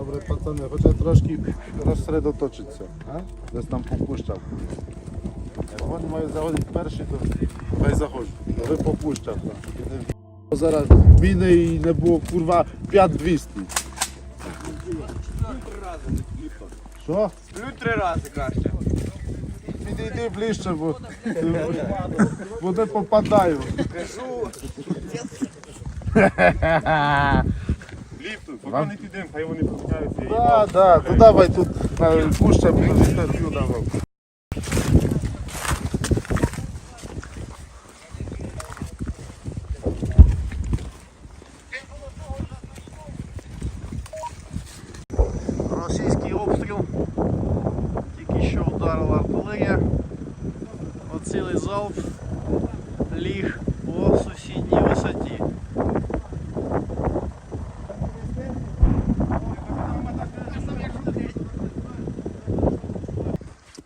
Добре, пацани, хоча трошки розсередоточитися. Десь там попущав. Як вони мають заходити перші, то хай заходять. Ви попущав. Зараз міни і не було, курва, 5200. Що? Сплють 3 рази краще. Підійди ближче, бо не попадаю. Кажу. Ліфту, поки не підемо, хай вони поміняються. Так, то давай тут пуща, інтерв'ю давав. Російський обстріл, тільки що вдарила артилерія, оцілий залп ліг по сусідній висоті.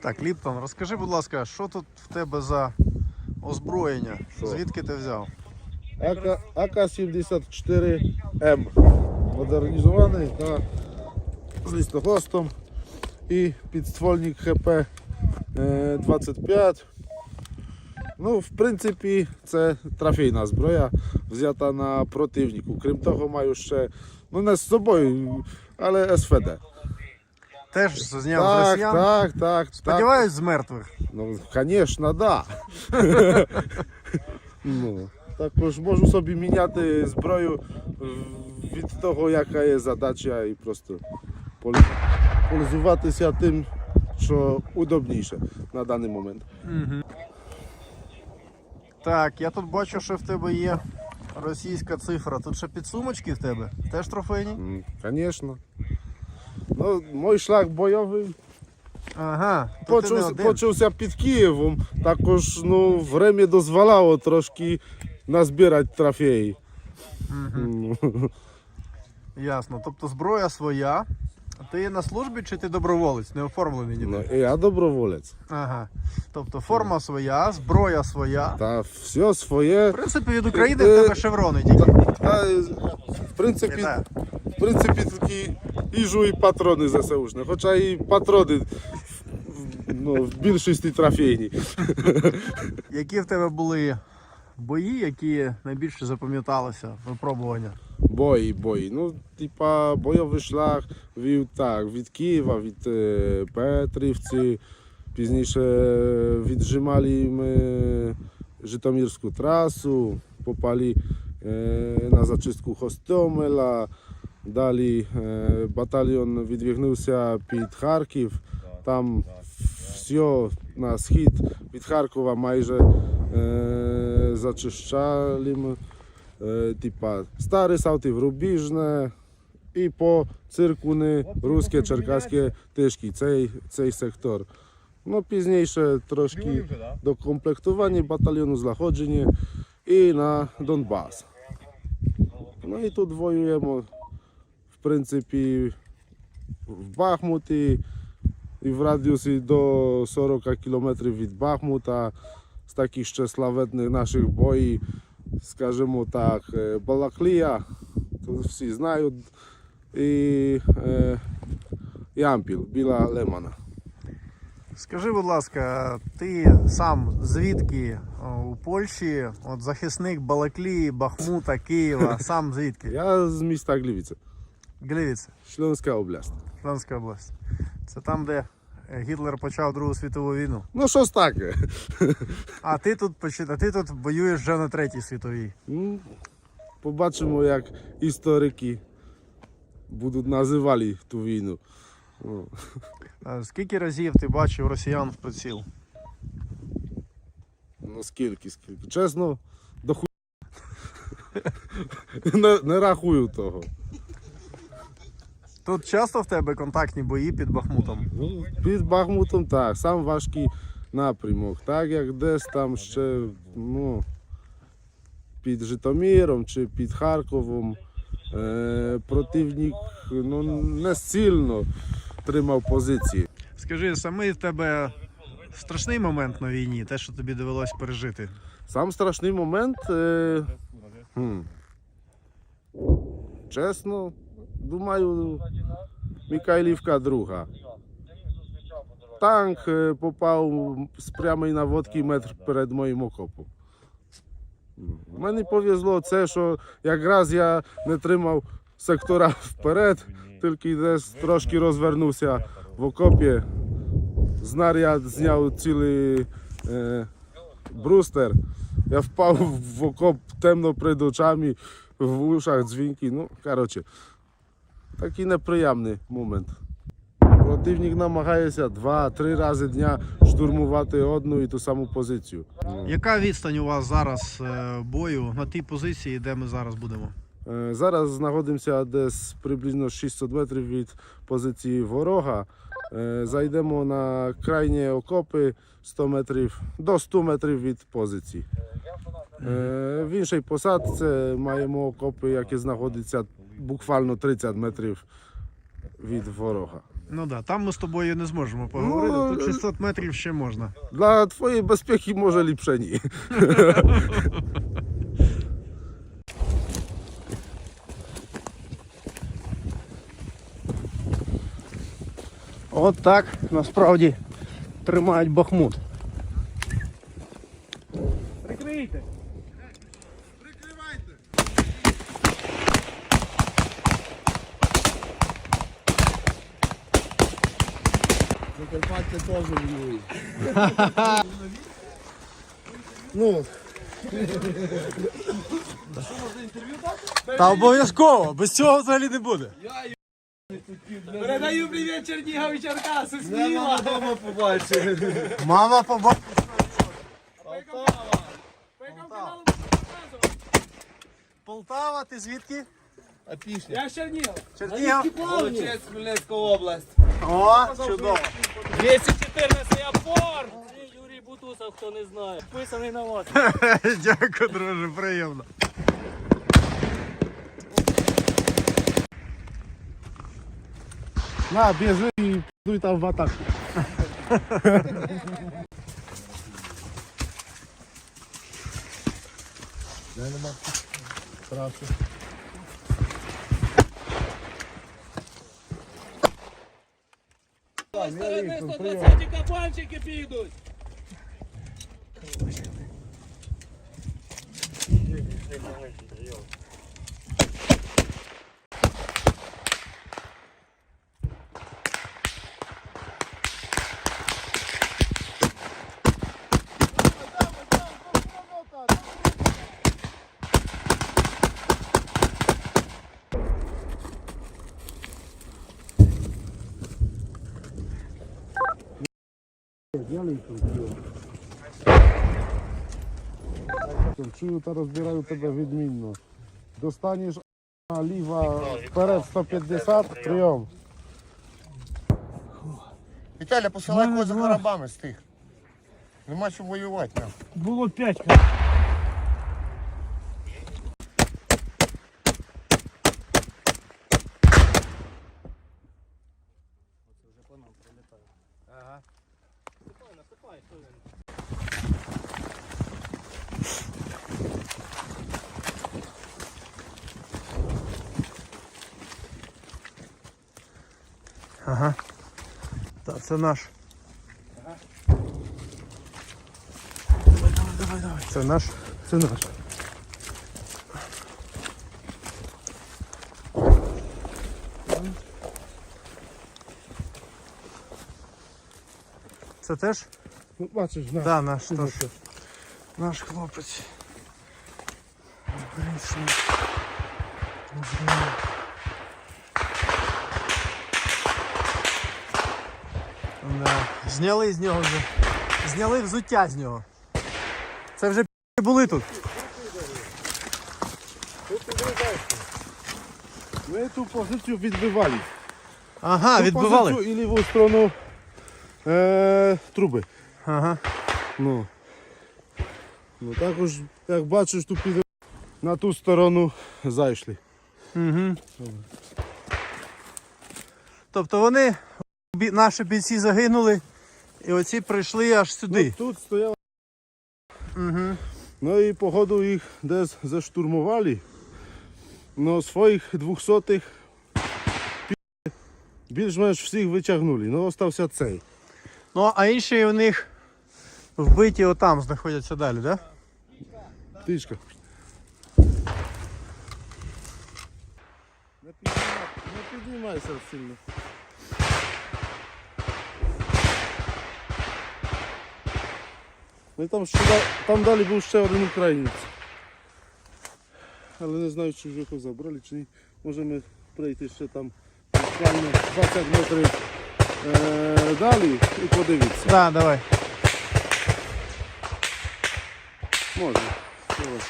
Так, Ліптон, розкажи, будь ласка, що тут в тебе за озброєння? Звідки ти взяв? АК-74М. Модернізований та з листохвостом і підствольник ХП-25. Ну, в принципі, це трофейна зброя, взята на противнику. Крім того, маю ще, ну не з собою, але СВД. Теж зняв з росіян? Так. Сподіваюсь, з мертвих. Ну, звісно, да. Ну, також можу собі міняти зброю від того, яка є задача, і просто пользуватися тим, що удобніше на даний момент. Так, я тут бачу, що в тебе є російська цифра. Тут ще підсумочки в тебе? Теж трофейні? Звісно. Ну, мій шлях бойовий Ага, то ти не один. почався під Києвом, також время дозволяло трошки назбирати трофеї. Ясно. Тобто зброя своя. Ти на службі чи ти доброволець? Не оформлений ніде? Ну, я доброволець. Ага. Тобто форма своя, зброя своя. Та все своє. В принципі, від України в тебе шеврони тільки. Та, в принципі, такі їжу і патрони ЗСУшні, хоча і патрони в більшості трофейні. Які в тебе були бої, які найбільше запам'яталися, випробування? Бої. Ну, типа, бойовий шлях вів так, від Києва, від Петрівці, пізніше віджимали ми Житомирську трасу, попали на зачистку Хостомеля, далі батальйон відвігнувся під Харків, там все на схід від Харкова майже зачищали ми. Типа Старий Салтів, Рубіжне і по Циркуни, Руське, Черкаське, Тишки, цей сектор. Ну, пізніше трошки докомплектування батальйону, злагодження і на Донбас. Ну і тут воюємо, в принципі, в Бахмуті і в радіусі до 40 кілометрів від Бахмута, з таких ще славетних наших боїв, скажімо так, Балаклія, тут всі знають, і Ямпіл, Біла Лимана. Скажи, будь ласка, ти сам звідки у Польщі, от захисник Балаклії, Бахмута, Києва, сам звідки? Я з міста Глівіце, Глівіце, Шльонська область. Шльонська область. Це там, де Гітлер почав Другу світову війну. Ну, щось таке. А ти тут воюєш вже на Третій світовій. Ну, побачимо, як історики будуть називати ту війну. А скільки разів ти бачив росіян в приціл? Ну, скільки. Чесно, до хуя. Не рахую того. Тут часто в тебе контактні бої під Бахмутом? Ну, під Бахмутом так, сам важкий напрямок. Так як десь там ще, ну, під Житомиром чи під Харковом противник, ну, не сильно тримав позиції. Скажи, самий в тебе страшний момент на війні, те, що тобі довелось пережити? Сам страшний момент, чесно, думаю, Михайлівка друга. Танк попав з прямої наводки метр перед моїм окопом. Мені повезло це, що якраз я не тримав сектора вперед, тільки десь трошки розвернувся в окопі. Знаряд зняв цілий брустер. Я впав в окоп темно перед очами, в ушах дзвінки. Ну, коротше, такий неприємний момент. Противник намагається 2-3 рази дня штурмувати одну і ту саму позицію. Яка відстань у вас зараз бою на тій позиції, де ми зараз будемо? Зараз знаходимося десь приблизно 600 метрів від позиції ворога. Зайдемо на крайні окопи 100 метрів, до 100 метрів від позиції. В іншій посадці маємо окопи, які знаходяться буквально 30 метрів від ворога. Ну так, там ми з тобою не зможемо поговорити, тут 600 метрів ще можна. Для твоєї безпеки може ліпше ні. От так насправді тримають Бахмут. Прикрийте! Закарпаття теж воює. Ну, Та обов'язково, без цього взагалі не буде. Передаю привіт Чернігов і Черкаси, сміло. Дома побачив. Мама побачила. Полтава, ти звідки? Я з Чернігов. Чернігів. Волочець, Хмельницька область. О, чудово. 214 апорт! Юрій Бутусов, хто не знає. Вписаний на вас. Дякую, друже, приємно. на, біжи і підуй там в атаку. З сторони 120 кабанчики підуть. Чую та розбираю тебе відмінно. Достанеш ліва вперед 150, прийом. Віталя, посилай когось за коробами з тих. Нема що воювати нам. Було 5. Ага. Так, це наш. Давай. Це наш. Це наш. Це теж? Ну, бачиш, наш. Да, наш теж. Наш хлопець. Да. Зняли з нього вже. Зняли взуття з нього. Це вже були тут. Ми ту позицію відбивали. Ага, Ту відбивали. позицію і ліву сторону труби. Ага. Ну також, як бачиш, тут піде на ту сторону зайшли. Угу. Тобто вони, наші бійці загинули, і оці прийшли аж сюди. Тут стояли. Угу. Ну і погоду їх десь заштурмували. Но своїх 200-х більш-менш всіх витягнули, ну остався цей. Ну, а інші у них вбиті отам знаходяться далі, так? Да? Тичка. Не піднімайся сильно. Ну і там далі був ще один українець. Але не знаю, чи вже його забрали, чи ні. Можемо пройти ще там буквально 20 метрів далі і подивитися. Да, давай. Можна. Давай.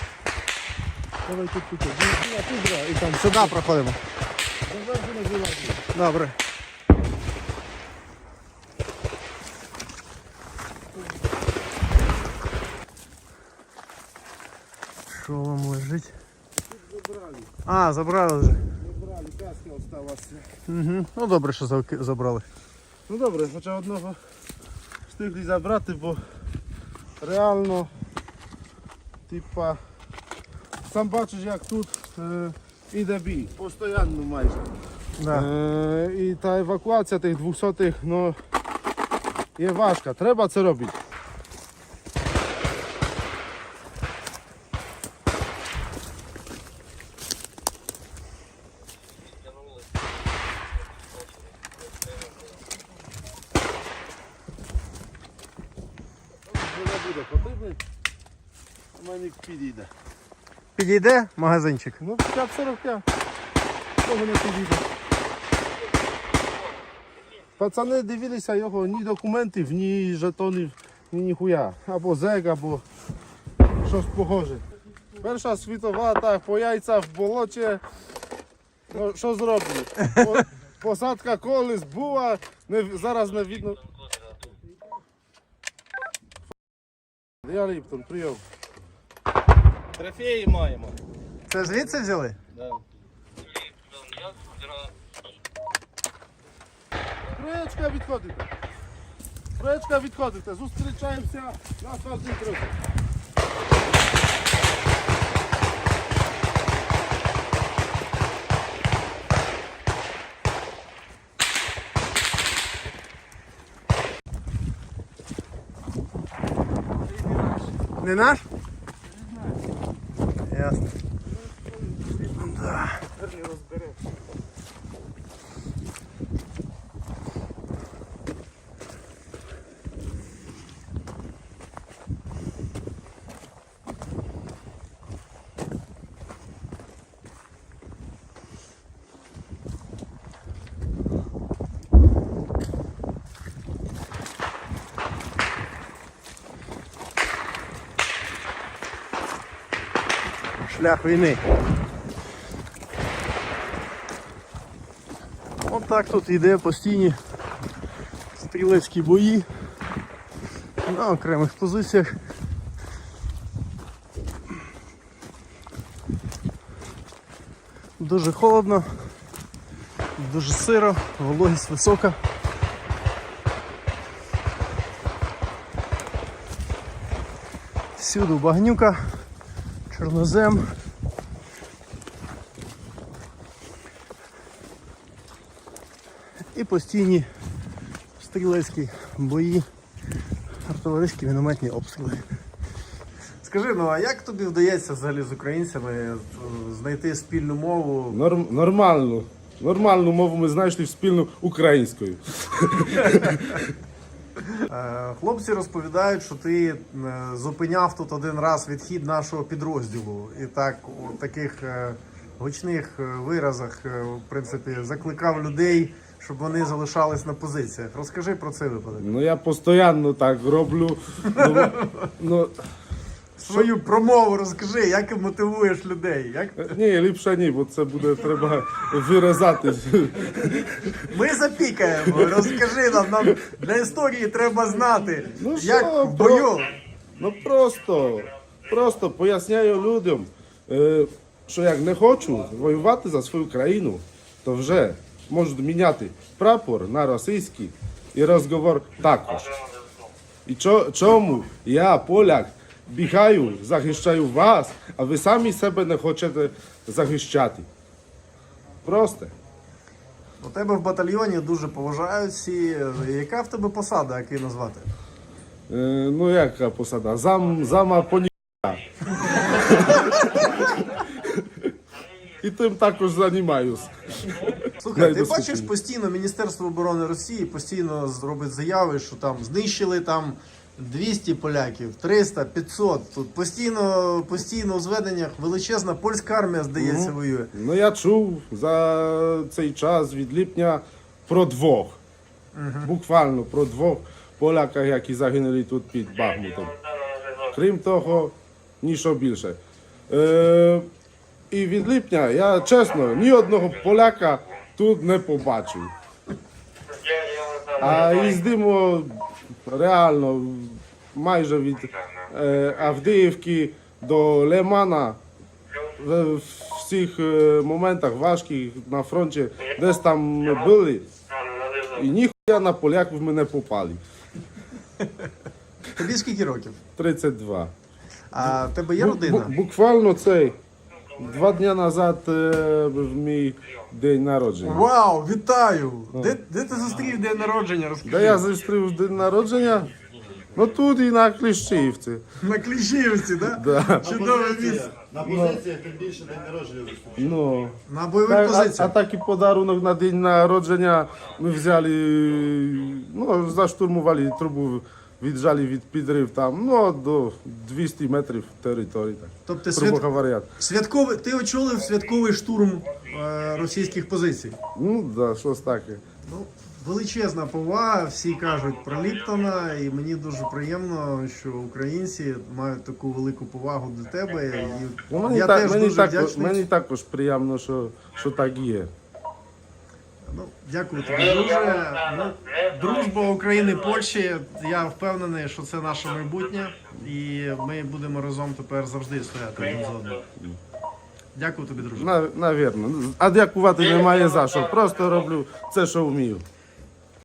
Давай тут. І там Сюди проходимо. Добре. Що вам лежить? забрали. А, забрали вже. Забрали, каска осталася. Угу. Ну добре, що забрали. Ну добре, хоча одного встигли забрати, бо реально, типа, сам бачиш, як тут іде бій, постійно майже. Да. І та евакуація тих 200-х, ну, є важка, треба це робити. Не буде потрібний, а мені підійде. Підійде магазинчик? Ну, 50-45. Того не підійде. Пацани дивилися його, ні документів, ні жетонів, ні ніхуя. Або зек, або щось похоже. Перша світова, так, по яйцях в болоті. Ну, що зроблять? Посадка колись була, зараз не видно. Я Ліптон, прийом. Трофеї маємо. Це звідси взяли? Да. Троєчка відходите. Троєчка відходите. Зустрічаємося на асфальтній трасі. Не наш? Ясно. Шлях війни. От так тут йде постійні стрілецькі бої на окремих позиціях. Дуже холодно, дуже сиро, вологість висока. Всюди багнюка, чорнозем. І постійні стрілецькі бої, артилерійські мінометні обстріли. Скажи, ну а як тобі вдається взагалі з українцями знайти спільну мову? Нормально. Нормальну мову ми знайшли спільну українською. Хлопці розповідають, що ти зупиняв тут один раз відхід нашого підрозділу. І так у таких гучних виразах, в принципі, закликав людей, щоб вони залишались на позиціях. Розкажи про цей випадок. Ну я постійно так роблю. Ну, Свою промову розкажи, як ти мотивуєш людей. Як... ні, ліпше ні, бо це буде треба вирізати. Ми запікаємо, розкажи нам для історії треба знати, Ну, як що, в бою. Ну просто поясняю людям, що як не хочу воювати за свою країну, то вже можуть міняти прапор на російський і розговор також. І чому я, поляк, бігаю, захищаю вас, а ви самі себе не хочете захищати? Просто. У тебе в батальйоні дуже поважають всі. Яка в тебе посада, як її назвати? Ну яка посада? Зама поні. І тим також займаюся. Слухай, ти Найдосвідченіше. бачиш постійно Міністерство оборони Росії постійно робить заяви, що там знищили там 200 поляків, 300, 500. Тут постійно у зведеннях величезна польська армія, здається, воює. Ну я чув за цей час від липня про двох. Буквально про двох поляках, які загинули тут під Бахмутом. Крім того, нічого більше. І від липня я чесно ні одного поляка тут не побачив. А їздимо реально майже від Авдіївки до Лимана в всіх моментах важких на фронті, десь там ми були, і ніхуя на поляків ми не попали. Тобі скільки років? 32. А в тебе є родина? Буквально цей 2 дні назад був мій день народження. Вау, вітаю! Де ти зустрів день народження? Розкажи. Де я зустрів день народження? Ну тут і на Кліщівці. На Кліщівці, да? Да. Чудове місце. На позиціях тим більше день народження виступає. Ну. На бойових А позиціях. такий подарунок на день народження ми взяли, ну, заштурмували трубу, віджали від підрив там, ну, до 200 метрів території. Так. Тобто Грубо говоря. ти очолив святковий штурм російських позицій. Ну, да, щось таке. Ну, величезна повага, всі кажуть про Ліптона, і мені дуже приємно, що українці мають таку велику повагу до тебе. І Ну, мені, я так, теж мені, дуже також, вдячний. мені також приємно, що так є. Ну, дякую тобі дуже. Ну, дружба України і Польщі, я впевнений, що це наше майбутнє, і ми будемо разом тепер завжди стояти один за одним. Дякую тобі, друже. Навірно. А дякувати немає за що. Просто роблю це, що вмію.